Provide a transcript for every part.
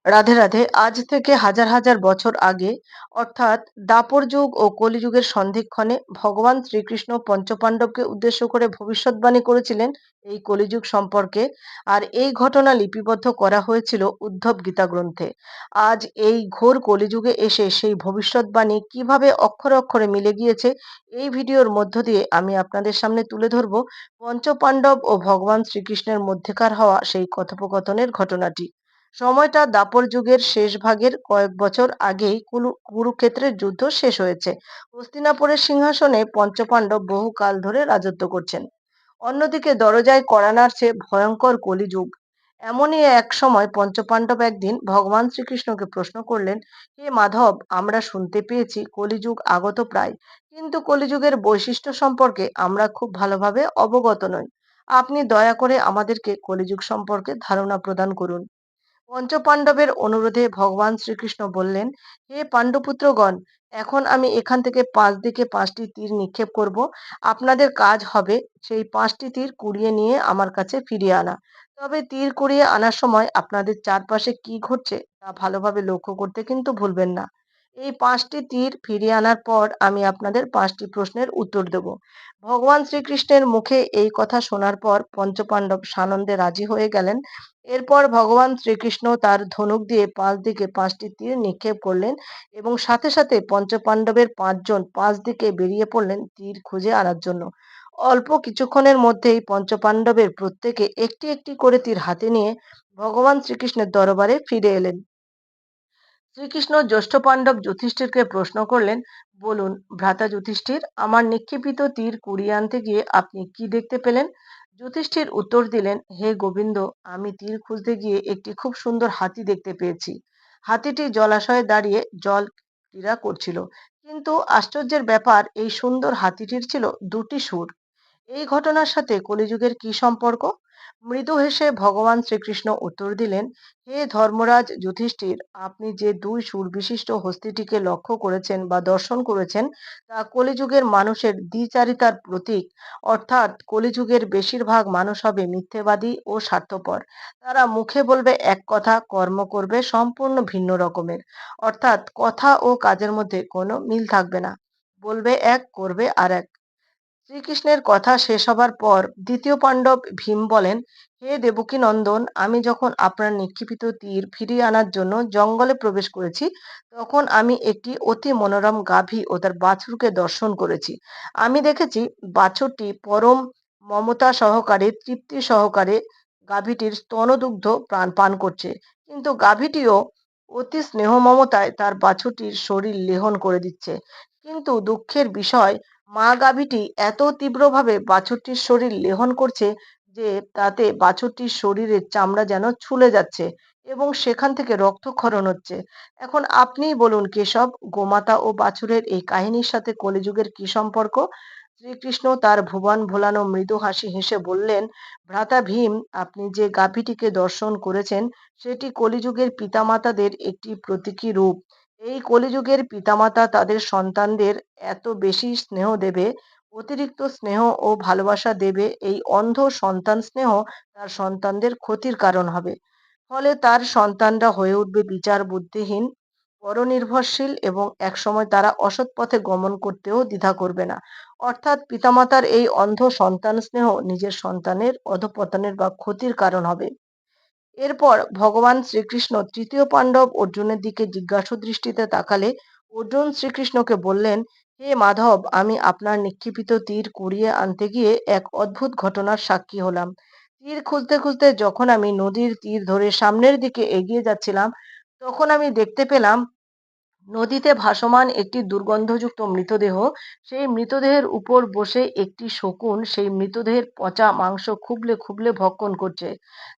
রাধে রাধে। আজ থেকে হাজার হাজার বছর আগে, অর্থাৎ দাপর যুগ ও কলিযুগের সন্ধিক্ষণে ভগবান শ্রীকৃষ্ণ পঞ্চপাণ্ডবকে উদ্দেশ্য করে ভবিষ্যৎবাণী করেছিলেন এই কলিযুগ সম্পর্কে। আর এই ঘটনা লিপিবদ্ধ করা হয়েছিল উদ্ধব গীতা গ্রন্থে। আজ এই ঘোর কলিযুগে এসে সেই ভবিষ্যৎবাণী কিভাবে অক্ষরে অক্ষরে মিলে গিয়েছে, এই ভিডিওর মধ্য দিয়ে আমি আপনাদের সামনে তুলে ধরব পঞ্চপাণ্ডব ও ভগবান শ্রীকৃষ্ণের মধ্যেকার হওয়া সেই কথোপকথনের ঘটনাটি। সময়টা দাপর যুগের শেষ ভাগের কয়েক বছর আগেই কুরুক্ষেত্রের যুদ্ধ শেষ হয়েছে। হস্তিনাপুরের সিংহাসনে পঞ্চপাণ্ডব বহু কাল ধরে রাজত্ব করছেন। অন্যদিকে দরজায় কড়া নাড়ছে ভয়ঙ্কর কলিযুগ। এমনই এক সময় পঞ্চপাণ্ডব একদিন ভগবান শ্রীকৃষ্ণকে প্রশ্ন করলেন, হে মাধব, আমরা শুনতে পেয়েছি কলিযুগ আগত প্রায়, কিন্তু কলিযুগের বৈশিষ্ট্য সম্পর্কে আমরা খুব ভালোভাবে অবগত নই। আপনি দয়া করে আমাদেরকে কলিযুগ সম্পর্কে ধারণা প্রদান করুন। পঞ্চপাণ্ডবের অনুরোধে ভগবান শ্রীকৃষ্ণ বললেন, হে পাণ্ডবপুত্রগণ, এখন আমি এখান থেকে 5 দিকে 5টি তীর নিক্ষেপ করব। আপনাদের কাজ হবে সেই 5টি তীর কুড়িয়ে নিয়ে আমার কাছে ফিরিয়ে আনা। তবে তীর কুড়িয়ে আনার সময় আপনাদের চারপাশে কি ঘটছে তা ভালোভাবে লক্ষ্য করতে কিন্তু ভুলবেন না। এই 5টি তীর ফিরিয়ে আনার পর আমি আপনাদের 5টি প্রশ্নের উত্তর দেব। ভগবান শ্রীকৃষ্ণের মুখে এই কথা শোনার পর পঞ্চপাণ্ডব সানন্দে রাজি হয়ে গেলেন। এরপর ভগবান শ্রীকৃষ্ণ তার ধনুক দিয়ে 5 দিকে 5টি তীর নিক্ষেপ করলেন এবং সাথে সাথে পঞ্চপাণ্ডবের 5জন 5 দিকে বেরিয়ে পড়লেন তীর খুঁজে আনার জন্য। অল্প কিছুক্ষণের মধ্যেই পঞ্চপাণ্ডবের প্রত্যেকে একটি একটি করে তীর হাতে নিয়ে ভগবান শ্রীকৃষ্ণের দরবারে ফিরে এলেন। শ্রীকৃষ্ণ জ্যেষ্ঠ পাণ্ডব যুধিষ্ঠিরকে প্রশ্ন করলেন, বলুন ভ্রাতা যুধিষ্ঠির, আমার নিক্ষেপিত তীর কুড়িয়ে আনতে গিয়ে আপনি কি দেখতে পেলেন? যুধিষ্ঠির উত্তর দিলেন, হে গোবিন্দ, আমি তীর খুঁজতে গিয়ে একটি খুব সুন্দর হাতি দেখতে পেয়েছি। হাতিটি জলাশয়ে দাঁড়িয়ে জল ক্রীড়া করছিল। কিন্তু আশ্চর্যের ব্যাপার, এই সুন্দর হাতিটির ছিল দুটি সুর। এই ঘটনার সাথে কলিযুগের কি সম্পর্ক? মৃদু হেসে ভগবান শ্রীকৃষ্ণ উত্তর দিলেন, হে ধর্মরাজ যুধিষ্ঠির, আপনি যে দুই সুরবিশিষ্ট হস্তিটিকে লক্ষ্য করেছেন বা দর্শন করেছেন তা কলিযুগের মানুষের দ্বিচারিতার প্রতীক। অর্থাৎ কলিযুগের বেশিরভাগ মানুষ হবে মিথ্যেবাদী ও স্বার্থপর। তারা মুখে বলবে এক কথা, কর্ম করবে সম্পূর্ণ ভিন্ন রকমের। অর্থাৎ কথা ও কাজের মধ্যে কোনো মিল থাকবে না। বলবে এক, করবে আর এক। শ্রীকৃষ্ণের কথা শেষ হবার পর দ্বিতীয় পাণ্ডব ভীম বলেন, হে দেবকী নন্দন, আমি যখন আপনার নিক্ষেপিত তীর ফিরিয়ে আনার জন্য জঙ্গলে প্রবেশ করেছি, তখন আমি একটি অতি মনোরম গাভী ও তার বাছুরকে দর্শন করেছি। আমি দেখেছি বাছুরটি পরম মমতা সহকারে, তৃপ্তি সহকারে গাভীটির স্তনদুগ্ধ প্রাণ পান করছে, কিন্তু গাভীটিও অতি স্নেহ মমতায় তার বাছুরটির শরীর লেহন করে দিচ্ছে। কিন্তু দুঃখের বিষয়, মা গাভীটি এত তীব্রভাবে বাছুরটির শরীর লেহন করছে যে তাতে বাছুরটির শরীরের চামড়া যেন ছুলে যাচ্ছে এবং সেখান থেকে রক্তক্ষরণ হচ্ছে। এখন আপনিই বলুন কেশব, গোমাতা ও বাছুরের এই কাহিনীর সাথে কলিযুগের কি সম্পর্ক? শ্রীকৃষ্ণ তার ভুবন ভোলানো মৃদু হাসি হেসে বললেন, ভ্রাতা ভীম, আপনি যে গাভীটিকে দর্শন করেছেন সেটি কলিযুগের পিতামাতাদের একটি প্রতীকী রূপ। এই কলিযুগের পিতামাতা তাদের সন্তানদের এত বেশি স্নেহ দেবে, অতিরিক্ত স্নেহ ও ভালোবাসা দেবে, এই অন্ধ সন্তান স্নেহ তার সন্তানদের ক্ষতির কারণ হবে। ফলে তার সন্তানরা হয়ে উঠবে বিচার বুদ্ধিহীন, পরনির্ভরশীল এবং একসময় তারা অসৎ পথে গমন করতেও দ্বিধা করবে না। অর্থাৎ পিতামাতার এই অন্ধ সন্তান স্নেহ নিজের সন্তানের অধঃপতনের বা ক্ষতির কারণ হবে। এরপর ভগবান শ্রীকৃষ্ণ তৃতীয় পাণ্ডব অর্জুনের দিকে জিজ্ঞাসু দৃষ্টিতে তাকালে অর্জুন শ্রীকৃষ্ণকে বললেন, হে মাধব, আমি আপনার নিক্ষেপিত তীর কুড়িয়ে আনতে গিয়ে এক অদ্ভুত ঘটনার সাক্ষী হলাম। তীর খুঁজতে খুঁজতে যখন আমি নদীর তীর ধরে সামনের দিকে এগিয়ে যাচ্ছিলাম, তখন আমি দেখতে পেলাম নদীতে ভাসমান একটি দুর্গন্ধযুক্ত মৃতদেহ। সেই মৃতদেহের উপর বসে একটি শকুন সেই মৃতদেহের পচা মাংস খুবলে খুবলে ভক্ষণ করছে।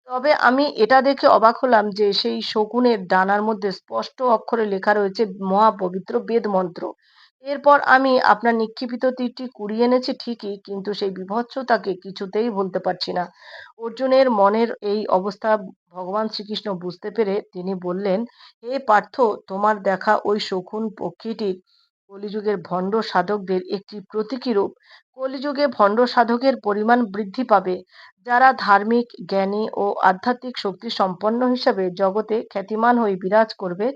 তবে আমি এটা দেখে অবাক হলাম যে সেই শকুনের ডানার মধ্যে স্পষ্ট অক্ষরে লেখা রয়েছে মহাপবিত্র বেদ মন্ত্র। এরপর আমি আপনার নিক্ষেপিত তীরটি কুড়িয়ে এনেছি ঠিকই, কিন্তু সেই বীভৎসতাকে কিছুতেই ভুলতে পারছি না। অর্জুনের মনের এই অবস্থা ভগবান শ্রীকৃষ্ণ বুঝতে পেরে তিনি বললেন, হে পার্থ, তোমার দেখা ওই শকুন পক্ষীটির কলিযুগের ভণ্ড সাধকদের একটি প্রতীকী রূপ। কলিযুগে ভণ্ড সাধকের পরিমাণ বৃদ্ধি পাবে, যারা ধার্মিক, জ্ঞানী ও আধ্যাত্মিক শক্তি সম্পন্ন হিসাবে জগতে খ্যাতিমান হয়ে বিরাজ করবে।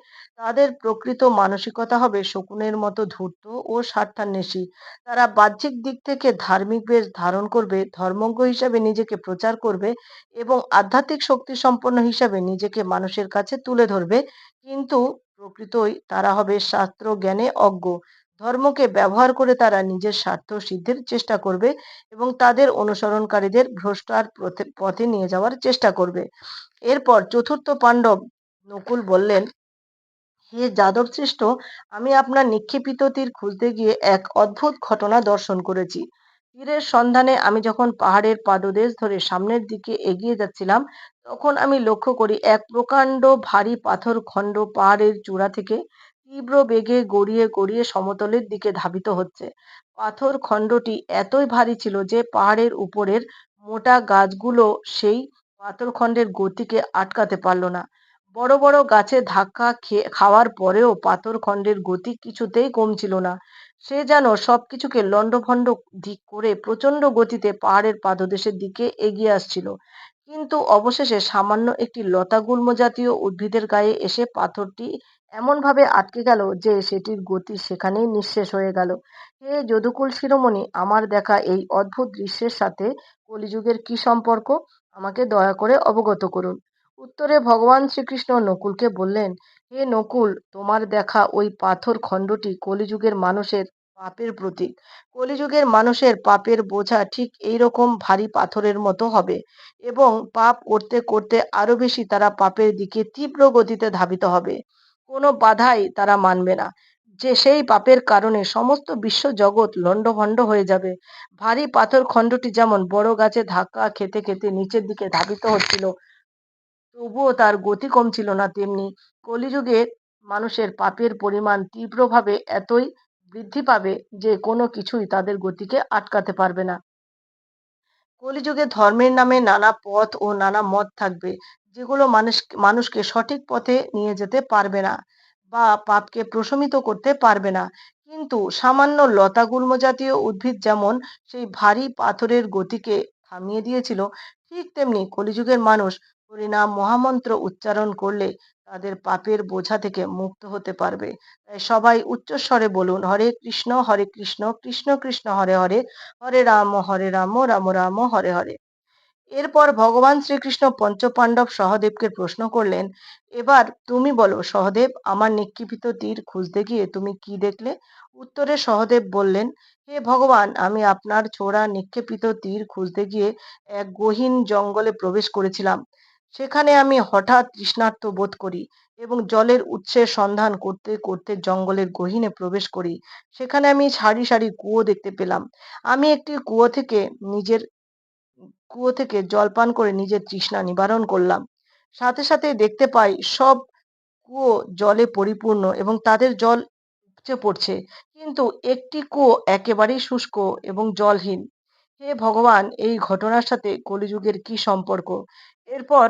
তাদের প্রকৃত মানসিকতা হবে শকুনের মতো ধূর্ত ও স্বার্থান্বেষী। তারা বাহ্যিক দিক থেকে ধার্মিক বেশ ধারণ করবে, ধর্মজ্ঞ হিসাবে নিজেকে প্রচার করবে এবং আধ্যাত্মিক শক্তি সম্পন্ন হিসাবে নিজেকে মানুষের কাছে তুলে ধরবে। কিন্তু প্রকৃতই তারা হবে শাস্ত্র জ্ঞানে অজ্ঞ। ধর্মকে ব্যবহার করে তারা নিজের স্বার্থ সিদ্ধির চেষ্টা করবে এবং তাদের অনুসরণকারীদের ভ্রষ্টার পথে নিয়ে যাওয়ার চেষ্টা করবে। এরপর চতুর্থ পাণ্ডব নকুল বললেন, হে যাদব শ্রেষ্ঠ, আমি আপনার নিক্ষেপিত তীর খুঁজতে গিয়ে এক অদ্ভুত ঘটনা দর্শন করেছি। তীরের সন্ধানে আমি যখন পাহাড়ের পাদদেশ ধরে সামনের দিকে এগিয়ে যাচ্ছিলাম, তখন আমি লক্ষ্য করি এক প্রকাণ্ড ভারী পাথর খণ্ড পাহাড়ের চূড়া থেকে তীব্র বেগে গড়িয়ে গড়িয়ে সমতলের দিকে ধাবিত হচ্ছে। পাথর খণ্ডটি এতই ভারী ছিল যে পাহাড়ের উপরের মোটা গাছগুলো সেই পাথরখণ্ডের গতিকে আটকাতে পারল না। বড় বড় গাছে ধাক্কা খাওয়ার পরেও পাথরখণ্ডের গতি কিছুতেই কমছিল না। সে যেন সবকিছুকে লণ্ডভণ্ড দিক করে প্রচণ্ড গতিতে পাহাড়ের পাদদেশের দিকে এগিয়ে আসছিল। কিন্তু অবশেষে সামান্য একটি লতাগুল্ম জাতীয় উদ্ভিদের গায়ে এসে পাথরটি এমনভাবে আটকে গেল যে সেটির গতি সেখানেই নিঃশেষ হয়ে গেল। হে যদুকুল শিরোমণি, আমার দেখা এই অদ্ভুত দৃশ্যের সাথে কলিযুগের কি সম্পর্ক? আমাকে দয়া করে অবগত করুন। উত্তরে ভগবান শ্রীকৃষ্ণ নকুলকে বললেন, হে নকুল, তোমার দেখা ওই পাথর খণ্ডটি কলিযুগের মানুষের পাপের প্রতীক। কলিযুগের মানুষের পাপের বোঝা ঠিক এইরকম ভারী পাথরের মতো হবে এবং পাপ করতে করতে আরো বেশি তারা পাপের দিকে তীব্র গতিতে ধাবিত হবে। কোনো বাধাই তারা মানবে না, যে সেই পাপের কারণে সমস্ত বিশ্ব জগৎ লণ্ডভণ্ড হয়ে যাবে। ভারী পাথর খণ্ডটি যেমন বড় গাছে ধাক্কা খেতে খেতে নিচের দিকে ধাবিত হচ্ছিল, তবুও তার গতি কমছিল না, তেমনি কলিযুগে মানুষের পাপের পরিমাণ তীব্রভাবে এতই বৃদ্ধি পাবে যে কোনো কিছুই তাদের গতিকে আটকাতে পারবে না। কলিযুগে ধর্মের নামে নানা পথ ও নানা মত থাকবে, যেগুলো মানুষকে সঠিক পথে নিয়ে যেতে পারবে না বা পাপকে প্রশমিত করতে পারবে না। কিন্তু সামান্য লতাগুল্ম জাতীয় উদ্ভিদ যেমন সেই ভারী পাথরের গতিকে থামিয়ে দিয়েছিল, ঠিক তেমনি কলিযুগের মানুষ হরিনাম মহামন্ত্র উচ্চারণ করলে তাদের পাপের বোঝা থেকে মুক্ত হতে পারবে। তাই সবাই উচ্চস্বরে বলুন, হরে কৃষ্ণ কৃষ্ণ কৃষ্ণ হরে হরে, হরে রাম রাম রাম হরে হরে। এরপর ভগবান শ্রীকৃষ্ণ পঞ্চপাণ্ডব সহদেবকে প্রশ্ন করলেন, এবার তুমি বলো সহদেব, আমার নিক্ষিপ্ত তীর খুঁজতে গিয়ে তুমি কি দেখলে? উত্তরে সহদেব বললেন, হে ভগবান, আমি আপনার ছোড়া নিক্ষেপিত তীর খুঁজতে গিয়ে এক গহীন জঙ্গলে প্রবেশ করেছিলাম। সেখানে আমি হঠাৎ তৃষ্ণার্ত বোধ করি এবং জলের উৎসের সন্ধান করতে করতে জঙ্গলের গহীনে প্রবেশ করি। সেখানে আমি সারি সারি কুয়ো দেখতে পেলাম। আমি একটি কুয়ো থেকে জল পান করে নিজের তৃষ্ণা নিবারণ করলাম। সাথে সাথে দেখতে পাই সব কুয়ো জলে পরিপূর্ণ এবং তাদের জল উপচে পড়ছে, কিন্তু একটি কুয়ো একেবারেই শুষ্ক এবং জলহীন। হে ভগবান, এই ঘটনার সাথে কলিযুগের কি সম্পর্ক? এরপর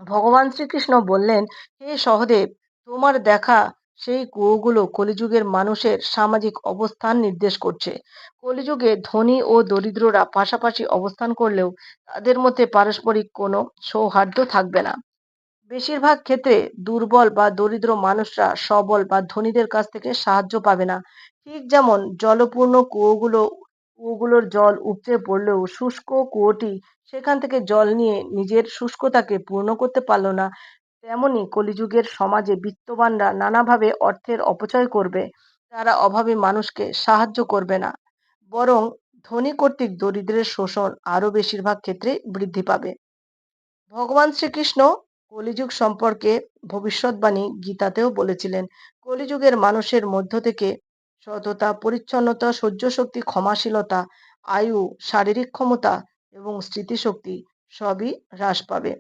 ভগবান শ্রীকৃষ্ণ বললেন, হে সহদেব, তোমার দেখা সেই কুয়োগুলো কলিযুগের মানুষের সামাজিক অবস্থান নির্দেশ করছে। কলিযুগে ধনী ও দরিদ্ররা পাশাপাশি অবস্থান করলেও তাদের মধ্যে পারস্পরিক কোনো সৌহার্দ্য থাকবে না। বেশিরভাগ ক্ষেত্রে দুর্বল বা দরিদ্র মানুষরা সবল বা ধনীদের কাছ থেকে সাহায্য পাবে না। ঠিক যেমন জলপূর্ণ কুয়োগুলোর জল উপচে পড়লেও শুষ্ক কুয়োটি সেখান থেকে জল নিয়ে নিজের শুষ্কতাকে পূর্ণ করতে পারল না, তেমনি কলিযুগের সমাজে বিত্তবানরা নানাভাবে অর্থের অপচয় করবে। তারা অভাবী মানুষকে সাহায্য করবে না, বরং ধনী কর্তৃক দরিদ্রের শোষণ আরও বেশিরভাগ ক্ষেত্রে বৃদ্ধি পাবে। ভগবান শ্রীকৃষ্ণ কলিযুগ সম্পর্কে ভবিষ্যৎবাণী গীতাতেও বলেছিলেন, কলিযুগের মানুষের মধ্য থেকে সততা, পরিচ্ছন্নতা, সহ্যশক্তি, ক্ষমাশীলতা, আয়ু, শারীরিক ক্ষমতা এবং স্মৃতিশক্তি সবই হ্রাস পাবে।